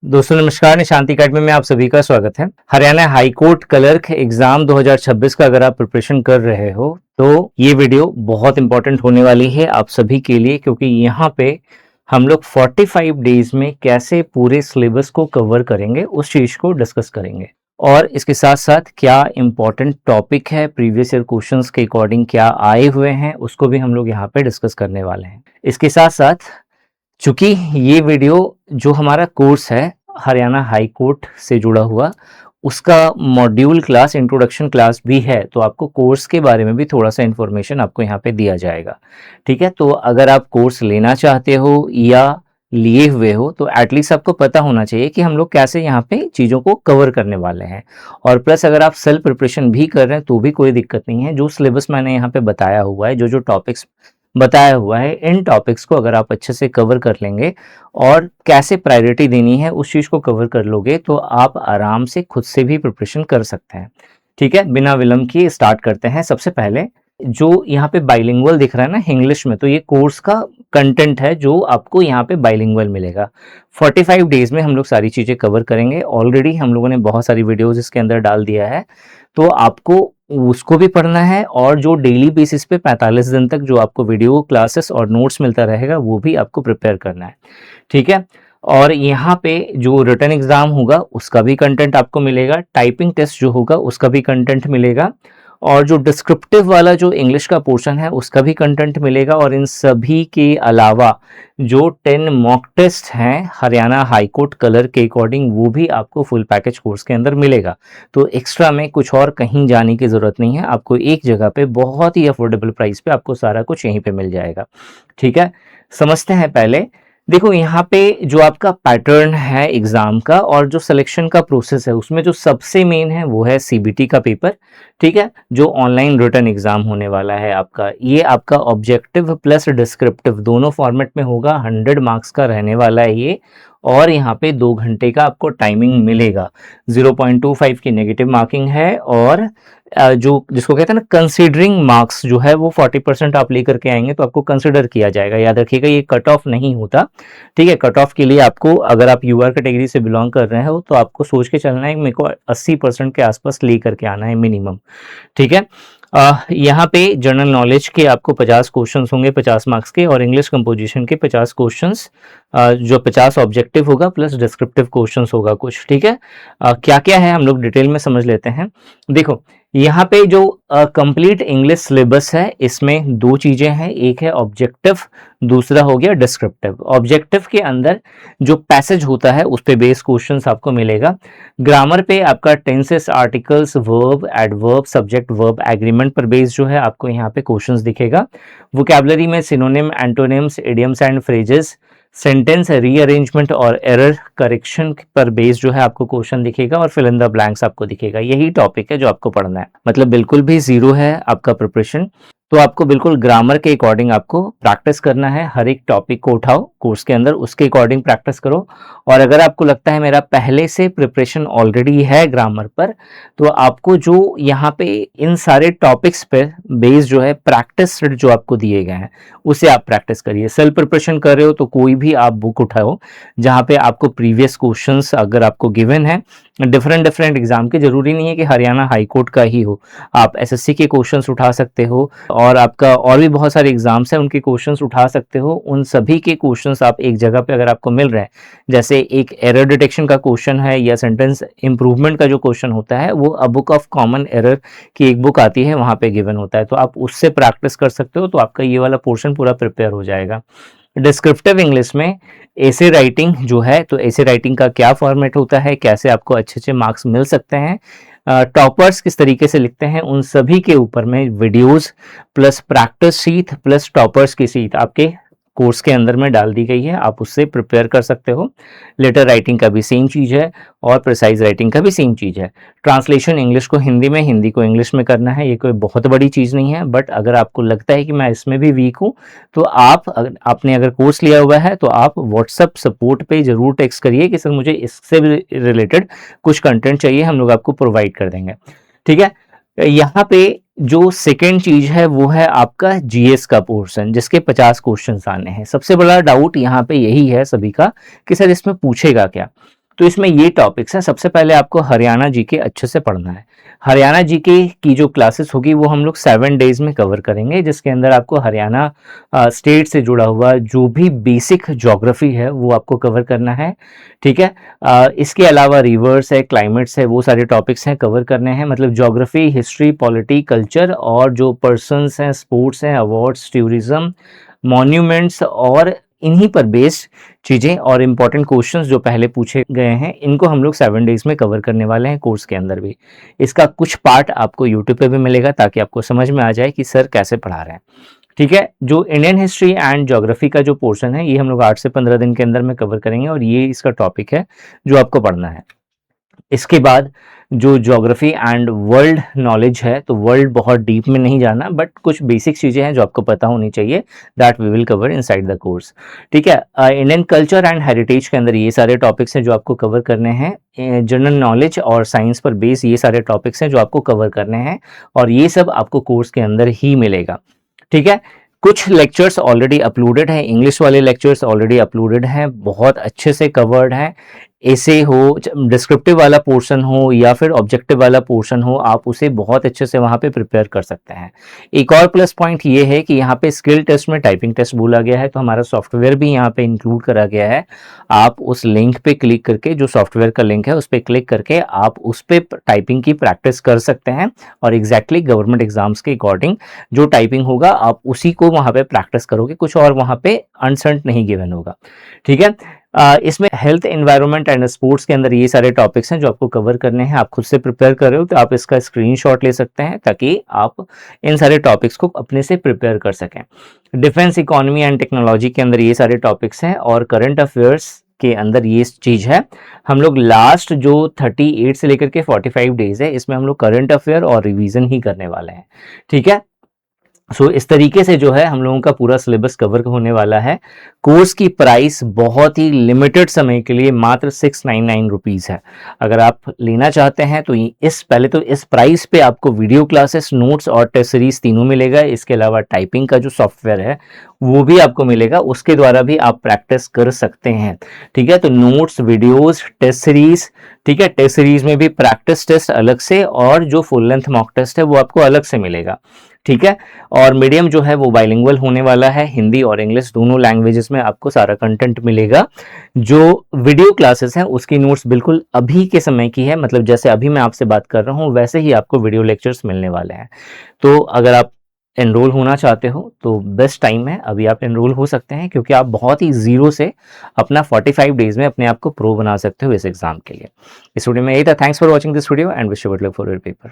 दोस्तों नमस्कार, निशांति अकेडमी में आप सभी का स्वागत है। Haryana high court clerk exam 2026 का अगर आप प्रिपरेशन कर रहे हो तो ये वीडियो बहुत इंपॉर्टेंट होने वाली है आप सभी के लिए, क्योंकि यहाँ पे हम लोग 45 डेज में कैसे पूरे सिलेबस को कवर करेंगे उस चीज को डिस्कस करेंगे। और इसके साथ साथ क्या इंपॉर्टेंट टॉपिक है, प्रीवियस ईयर क्वेश्चंस के अकॉर्डिंग क्या आए हुए हैं, उसको भी हम लोग यहाँ पे डिस्कस करने वाले हैं। इसके साथ साथ चूंकि ये वीडियो जो हमारा कोर्स है हरियाणा हाई कोर्ट से जुड़ा हुआ, उसका मॉड्यूल क्लास इंट्रोडक्शन क्लास भी है, तो आपको कोर्स के बारे में भी थोड़ा सा इन्फॉर्मेशन आपको यहाँ पे दिया जाएगा। ठीक है, तो अगर आप कोर्स लेना चाहते हो या लिए हुए हो तो एटलीस्ट आपको पता होना चाहिए कि हम लोग कैसे यहाँ पे चीज़ों को कवर करने वाले हैं। और प्लस अगर आप सेल्फ प्रिपरेशन भी कर रहे हैं तो भी कोई दिक्कत नहीं है। जो सिलेबस मैंने यहाँ पे बताया हुआ है, जो टॉपिक्स बताया हुआ है, इन टॉपिक्स को अगर आप अच्छे से कवर कर लेंगे और कैसे प्रायोरिटी देनी है उस चीज़ को कवर कर लोगे तो आप आराम से खुद से भी प्रिपरेशन कर सकते हैं। ठीक है, बिना विलंब किए स्टार्ट करते हैं। सबसे पहले जो यहाँ पे बाइलिंगुअल दिख रहा है ना इंग्लिश में, तो ये कोर्स का कंटेंट है जो आपको यहाँ पे बाइलिंगुअल मिलेगा। 45 डेज में हम लोग सारी चीज़ें कवर करेंगे। ऑलरेडी हम लोगों ने बहुत सारी वीडियोज़ इसके अंदर डाल दिया है, तो आपको उसको भी पढ़ना है और जो डेली बेसिस पे 45 दिन तक जो आपको वीडियो क्लासेस और नोट्स मिलता रहेगा वो भी आपको प्रिपेयर करना है। ठीक है, और यहाँ पे जो रिटन एग्जाम होगा उसका भी कंटेंट आपको मिलेगा, टाइपिंग टेस्ट जो होगा उसका भी कंटेंट मिलेगा, और जो डिस्क्रिप्टिव वाला जो इंग्लिश का पोर्शन है उसका भी कंटेंट मिलेगा। और इन सभी के अलावा जो 10 मॉक टेस्ट हैं हरियाणा हाई कोर्ट कलर के अकॉर्डिंग, वो भी आपको फुल पैकेज कोर्स के अंदर मिलेगा। तो एक्स्ट्रा में कुछ और कहीं जाने की ज़रूरत नहीं है, आपको एक जगह पे बहुत ही अफोर्डेबल प्राइस पे आपको सारा कुछ यहीं पे मिल जाएगा। ठीक है, समझते हैं पहले। देखो यहाँ पे जो आपका पैटर्न है एग्जाम का और जो सिलेक्शन का प्रोसेस है उसमें जो सबसे मेन है वो है सीबीटी का पेपर। ठीक है, जो ऑनलाइन रिटन एग्जाम होने वाला है आपका, ये आपका ऑब्जेक्टिव प्लस डिस्क्रिप्टिव दोनों फॉर्मेट में होगा। 100 मार्क्स का रहने वाला है ये, और यहाँ पे 2 घंटे का आपको टाइमिंग मिलेगा। 0.25 की नेगेटिव मार्किंग है, और जो जिसको कहते हैं ना कंसीडरिंग मार्क्स जो है वो 40% आप लेकर के आएंगे तो आपको कंसिडर किया जाएगा। याद रखिएगा ये कट ऑफ नहीं होता। ठीक है, कट ऑफ के लिए आपको, अगर आप यूआर कैटेगरी से बिलोंग कर रहे हो तो आपको सोच के चलना है मेरे को 80% के आसपास ले करके आना है मिनिमम। ठीक है, यहाँ पे जनरल नॉलेज के आपको 50 क्वेश्चंस होंगे 50 मार्क्स के, और इंग्लिश कंपोजिशन के 50 क्वेश्चंस, जो 50 ऑब्जेक्टिव होगा प्लस डिस्क्रिप्टिव क्वेश्चंस होगा कुछ। ठीक है, क्या क्या है हम लोग डिटेल में समझ लेते हैं। देखो यहाँ पे जो कंप्लीट इंग्लिश सिलेबस है इसमें 2 चीजें हैं, एक है ऑब्जेक्टिव, दूसरा हो गया डिस्क्रिप्टिव। ऑब्जेक्टिव के अंदर जो पैसेज होता है उस पे बेस क्वेश्चंस आपको मिलेगा। ग्रामर पे आपका tenses, articles, verb, adverb, subject, verb, agreement पर बेस जो है आपको यहाँ पे क्वेश्चंस दिखेगा। वोकैबुलरी में synonym, antonyms, idioms and phrases, sentence rearrangement और एरर करेक्शन पर बेस जो है आपको क्वेश्चन दिखेगा, और फिल इन द ब्लैंक्स आपको दिखेगा। यही टॉपिक है जो आपको पढ़ना है, मतलब बिल्कुल भी जीरो है आपका प्रिपरेशन। तो आपको बिल्कुल ग्रामर के अकॉर्डिंग आपको प्रैक्टिस करना है। हर एक टॉपिक को उठाओ कोर्स के अंदर, उसके अकॉर्डिंग प्रैक्टिस करो। और अगर आपको लगता है मेरा पहले से प्रिपरेशन ऑलरेडी है ग्रामर पर, तो आपको जो यहाँ पे इन सारे टॉपिक्स पे बेस जो है प्रैक्टिस सेट जो आपको दिए गए हैं उसे आप प्रैक्टिस करिए। सेल्फ प्रिपरेशन कर रहे हो तो कोई भी आप बुक उठाओ जहाँ पे आपको प्रीवियस क्वेश्चंस अगर आपको गिवन है डिफरेंट एग्जाम के, जरूरी नहीं है कि हरियाणा हाई कोर्ट का ही हो, आप एसएससी के क्वेश्चंस उठा सकते हो, और आपका और भी बहुत सारे एग्जाम्स हैं उनके क्वेश्चंस उठा सकते हो। उन सभी के क्वेश्चंस आप एक जगह पे अगर आपको मिल रहे हैं, जैसे एक एरर डिटेक्शन का क्वेश्चन है या सेंटेंस इंप्रूवमेंट का जो क्वेश्चन होता है वो a book of common error की एक बुक आती है, वहां पे गिवन होता है, तो आप उससे प्रैक्टिस कर सकते हो, तो आपका ये वाला पोर्शन पूरा प्रिपेयर हो जाएगा। डिस्क्रिप्टिव इंग्लिश में एसे राइटिंग जो है, तो एसे राइटिंग का क्या फॉर्मेट होता है, कैसे आपको अच्छे मार्क्स मिल सकते हैं, टॉपर्स किस तरीके से लिखते हैं, उन सभी के ऊपर में videos plus practice sheet plus toppers की शीट आपके कोर्स के अंदर में डाल दी गई है, आप उससे प्रिपेयर कर सकते हो। लेटर राइटिंग का भी सेम चीज़ है और प्रिसाइज राइटिंग का भी सेम चीज़ है। ट्रांसलेशन इंग्लिश को हिंदी में, हिंदी को इंग्लिश में करना है, ये कोई बहुत बड़ी चीज़ नहीं है, बट अगर आपको लगता है कि मैं इसमें भी वीक हूँ तो आपने अगर कोर्स लिया हुआ है तो आप व्हाट्सएप सपोर्ट पे ज़रूर टेक्स्ट करिए कि सर मुझे इससे रिलेटेड कुछ कंटेंट चाहिए, हम लोग आपको प्रोवाइड कर देंगे। ठीक है, यहाँ पे जो सेकेंड चीज है वो है आपका जीएस का पोर्शन, जिसके 50 क्वेश्चंस आने हैं। सबसे बड़ा डाउट यहाँ पे यही है सभी का कि सर इसमें पूछेगा क्या। तो इसमें ये टॉपिक्स हैं। सबसे पहले आपको हरियाणा जीके अच्छे से पढ़ना है। हरियाणा जीके की जो क्लासेस होगी वो हम लोग 7 डेज में कवर करेंगे, जिसके अंदर आपको हरियाणा स्टेट से जुड़ा हुआ जो भी बेसिक ज्योग्राफी है वो आपको कवर करना है। ठीक है, इसके अलावा रिवर्स है, क्लाइमेट्स है, वो सारे टॉपिक्स हैं कवर करने हैं। मतलब ज्योग्राफी, हिस्ट्री, पॉलिटी, कल्चर और जो पर्सन्स हैं, स्पोर्ट्स हैं, अवार्ड्स, टूरिज्म, मॉन्यूमेंट्स और इन्हीं पर बेस्ड चीज़ें और इम्पॉर्टेंट क्वेश्चंस जो पहले पूछे गए हैं, इनको हम लोग 7 डेज में कवर करने वाले हैं कोर्स के अंदर भी। इसका कुछ पार्ट आपको यूट्यूब पे भी मिलेगा ताकि आपको समझ में आ जाए कि सर कैसे पढ़ा रहे हैं। ठीक है, जो इंडियन हिस्ट्री एंड ज्योग्राफी का जो पोर्शन है ये हम लोग 8 से 15 दिन के अंदर में कवर करेंगे और ये इसका टॉपिक है जो आपको पढ़ना है। इसके बाद जो ज्योग्राफी एंड वर्ल्ड नॉलेज है, तो वर्ल्ड बहुत डीप में नहीं जाना, बट कुछ बेसिक चीज़ें हैं जो आपको पता होनी चाहिए, that we will cover inside the course. ठीक है, इंडियन कल्चर एंड हेरिटेज के अंदर ये सारे टॉपिक्स हैं जो आपको कवर करने हैं। जनरल नॉलेज और साइंस पर बेस ये सारे टॉपिक्स हैं जो आपको कवर करने हैं और ये सब आपको कोर्स के अंदर ही मिलेगा। ठीक है, कुछ लेक्चर्स ऑलरेडी अपलोडेड हैं, इंग्लिश वाले लेक्चर्स ऑलरेडी अपलोडेड हैं, बहुत अच्छे से कवर्ड हैं। ऐसे हो, डिस्क्रिप्टिव वाला पोर्शन हो या फिर ऑब्जेक्टिव वाला पोर्शन हो, आप उसे बहुत अच्छे से वहाँ पे प्रिपेयर कर सकते हैं। एक और प्लस पॉइंट ये है कि यहाँ पे स्किल टेस्ट में टाइपिंग टेस्ट बोला गया है, तो हमारा सॉफ्टवेयर भी यहाँ पे इंक्लूड करा गया है। आप उस लिंक पे क्लिक करके, जो सॉफ्टवेयर का लिंक है उस पर क्लिक करके आप उस पर टाइपिंग की प्रैक्टिस कर सकते हैं और एग्जैक्टली गवर्नमेंट एग्जाम्स के अकॉर्डिंग जो टाइपिंग होगा आप उसी को वहाँ पे प्रैक्टिस करोगे, कुछ और वहाँ पे अनसर्ट नहीं गिवन होगा। ठीक है, इसमें हेल्थ, एनवायरनमेंट एंड स्पोर्ट्स के अंदर ये सारे टॉपिक्स हैं जो आपको कवर करने हैं। आप खुद से प्रिपेयर कर रहे हो तो आप इसका स्क्रीनशॉट ले सकते हैं ताकि आप इन सारे टॉपिक्स को अपने से प्रिपेयर कर सकें। डिफेंस, इकोनॉमी एंड टेक्नोलॉजी के अंदर ये सारे टॉपिक्स हैं और करंट अफेयर्स के अंदर ये चीज है। हम लोग लास्ट जो 38 से लेकर के 45 डेज है, इसमें हम लोग करंट अफेयर और रिवीजन ही करने वाले हैं। ठीक है, सो इस तरीके से जो है हम लोगों का पूरा सिलेबस कवर होने वाला है। कोर्स की प्राइस बहुत ही लिमिटेड समय के लिए मात्र 699 रुपीज़ है। अगर आप लेना चाहते हैं तो पहले तो इस प्राइस पे आपको वीडियो क्लासेस, नोट्स और टेस्ट सीरीज तीनों मिलेगा। इसके अलावा टाइपिंग का जो सॉफ्टवेयर है वो भी आपको मिलेगा, उसके द्वारा भी आप प्रैक्टिस कर सकते हैं। ठीक है, तो नोट्स, वीडियोस, टेस्ट सीरीज, ठीक है, टेस्ट सीरीज में भी प्रैक्टिस टेस्ट अलग से और जो फुल लेंथ मॉक टेस्ट है वो आपको अलग से मिलेगा। ठीक है, और मीडियम जो है वो बाइलिंगुअल होने वाला है, हिंदी और इंग्लिश दोनों लैंग्वेजेस में आपको सारा कंटेंट मिलेगा। जो वीडियो क्लासेस हैं उसकी नोट्स बिल्कुल अभी के समय की है, मतलब जैसे अभी मैं आपसे बात कर रहा हूँ वैसे ही आपको वीडियो लेक्चर्स मिलने वाले हैं। तो अगर आप एनरोल होना चाहते हो तो बेस्ट टाइम है, अभी आप एनरोल हो सकते हैं क्योंकि आप बहुत ही जीरो से अपना 45 डेज में अपने आप को प्रो बना सकते हो इस एग्जाम के लिए। इस वीडियो में यही था। Thanks for watching this video and wish you good luck for your paper.